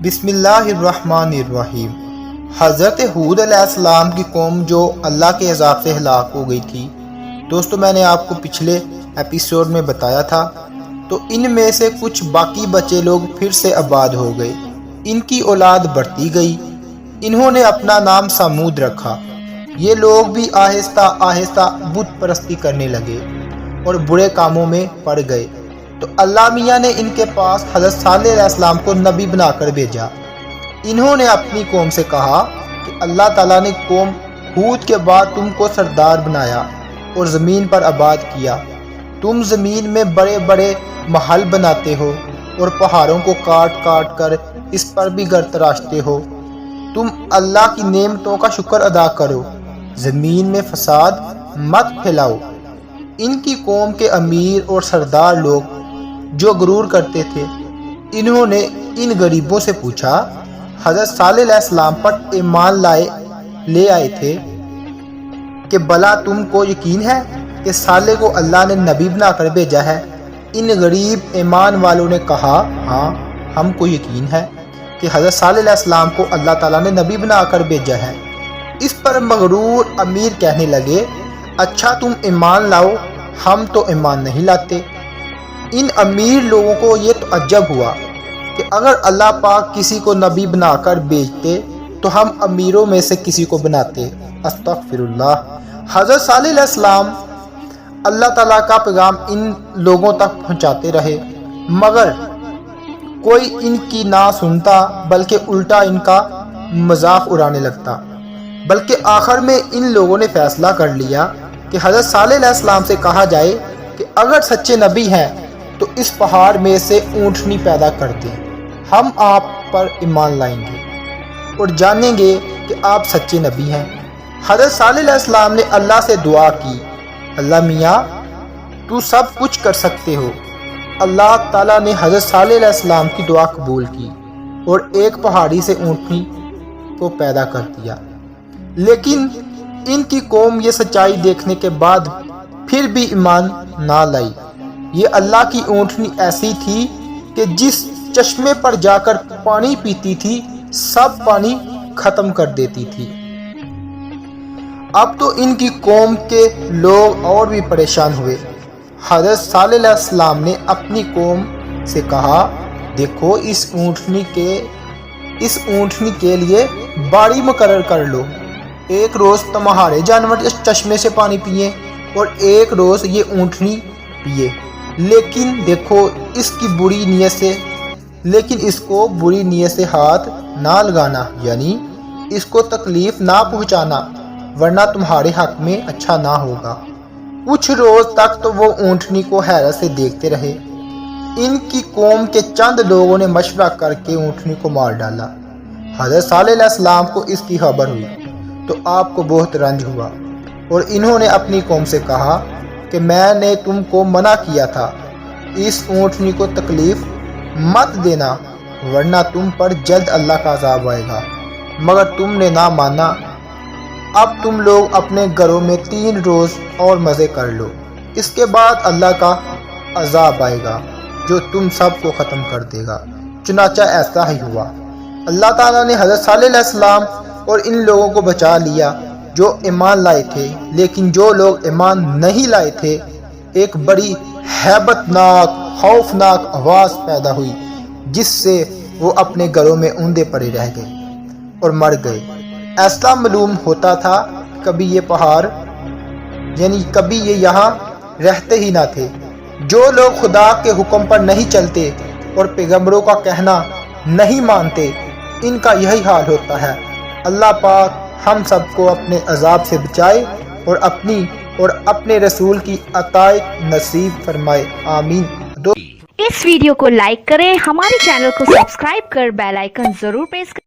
بسم اللہ الرحمن الرحیم۔ حضرت ہود علیہ السلام کی قوم جو اللہ کے عذاب سے ہلاک ہو گئی تھی، دوستو میں نے آپ کو پچھلے ایپیسوڈ میں بتایا تھا، تو ان میں سے کچھ باقی بچے لوگ پھر سے آباد ہو گئے، ان کی اولاد بڑھتی گئی، انہوں نے اپنا نام سمود رکھا۔ یہ لوگ بھی آہستہ آہستہ بت پرستی کرنے لگے اور برے کاموں میں پڑ گئے، تو اللہ میاں نے ان کے پاس حضرت صالح علیہ السلام کو نبی بنا کر بھیجا۔ انہوں نے اپنی قوم سے کہا کہ اللہ تعالیٰ نے قوم ہود کے بعد تم کو سردار بنایا اور زمین پر آباد کیا، تم زمین میں بڑے بڑے محل بناتے ہو اور پہاڑوں کو کاٹ کاٹ کر اس پر بھی گھر تراشتے ہو، تم اللہ کی نعمتوں کا شکر ادا کرو، زمین میں فساد مت پھیلاؤ۔ ان کی قوم کے امیر اور سردار لوگ جو غرور کرتے تھے، انہوں نے ان غریبوں سے پوچھا، حضرت صالح علیہ السلام پر ایمان لے آئے تھے کہ بھلا تم کو یقین ہے کہ صالح کو اللہ نے نبی بنا کر بھیجا ہے؟ ان غریب ایمان والوں نے کہا، ہاں ہم کو یقین ہے کہ حضرت صالح علیہ السلام کو اللہ تعالیٰ نے نبی بنا کر بھیجا ہے۔ اس پر مغرور امیر کہنے لگے، اچھا تم ایمان لاؤ، ہم تو ایمان نہیں لاتے۔ ان امیر لوگوں کو یہ تعجب ہوا کہ اگر اللہ پاک کسی کو نبی بنا کر بھیجتے تو ہم امیروں میں سے کسی کو بناتے۔ استغفر اللہ۔ حضرت صالح علیہ السلام اللہ تعالیٰ کا پیغام ان لوگوں تک پہنچاتے رہے، مگر کوئی ان کی نہ سنتا، بلکہ الٹا ان کا مذاق اڑانے لگتا۔ بلکہ آخر میں ان لوگوں نے فیصلہ کر لیا کہ حضرت صالح علیہ السلام سے کہا جائے کہ اگر سچے نبی ہیں تو اس پہاڑ میں سے اونٹنی پیدا کر دیں، ہم آپ پر ایمان لائیں گے اور جانیں گے کہ آپ سچے نبی ہیں۔ حضرت صالح علیہ السلام نے اللہ سے دعا کی، اللہ میاں تو سب کچھ کر سکتے ہو۔ اللہ تعالیٰ نے حضرت صالح علیہ السلام کی دعا قبول کی اور ایک پہاڑی سے اونٹنی کو پیدا کر دیا۔ لیکن ان کی قوم یہ سچائی دیکھنے کے بعد پھر بھی ایمان نہ لائی۔ یہ اللہ کی اونٹنی ایسی تھی کہ جس چشمے پر جا کر پانی پیتی تھی، سب پانی ختم کر دیتی تھی۔ اب تو ان کی قوم کے لوگ اور بھی پریشان ہوئے۔ حضرت صالح علیہ السلام نے اپنی قوم سے کہا، دیکھو اس اونٹنی کے لیے باڑی مقرر کر لو، ایک روز تمہارے جانور اس چشمے سے پانی پیئیں اور ایک روز یہ اونٹنی پیے، لیکن دیکھو اس کو بری نیت سے ہاتھ نہ لگانا، یعنی اس کو تکلیف نہ پہنچانا، ورنہ تمہارے حق میں اچھا نہ ہوگا۔ کچھ روز تک تو وہ اونٹنی کو حیرت سے دیکھتے رہے۔ ان کی قوم کے چند لوگوں نے مشورہ کر کے اونٹنی کو مار ڈالا۔ حضرت صالح علیہ السلام کو اس کی خبر ہوئی تو آپ کو بہت رنج ہوا اور انہوں نے اپنی قوم سے کہا کہ میں نے تم کو منع کیا تھا، اس اونٹنی کو تکلیف مت دینا ورنہ تم پر جلد اللہ کا عذاب آئے گا، مگر تم نے نہ مانا۔ اب تم لوگ اپنے گھروں میں 3 روز اور مزے کر لو، اس کے بعد اللہ کا عذاب آئے گا جو تم سب کو ختم کر دے گا۔ چنانچہ ایسا ہی ہوا۔ اللہ تعالیٰ نے حضرت صالح علیہ السلام اور ان لوگوں کو بچا لیا جو ایمان لائے تھے، لیکن جو لوگ ایمان نہیں لائے تھے، ایک بڑی ہیبت ناک خوفناک آواز پیدا ہوئی جس سے وہ اپنے گھروں میں اوندے پڑے رہ گئے اور مر گئے۔ ایسا معلوم ہوتا تھا کبھی یہ پہاڑ کبھی یہ یہاں رہتے ہی نہ تھے۔ جو لوگ خدا کے حکم پر نہیں چلتے اور پیغمبروں کا کہنا نہیں مانتے، ان کا یہی حال ہوتا ہے۔ اللہ پاک ہم سب کو اپنے عذاب سے بچائے اور اپنے رسول کی اطاعت نصیب فرمائے، آمین۔ اس ویڈیو کو لائک کریں، ہمارے چینل کو سبسکرائب کر بیل آئیکن ضرور پریس کریں۔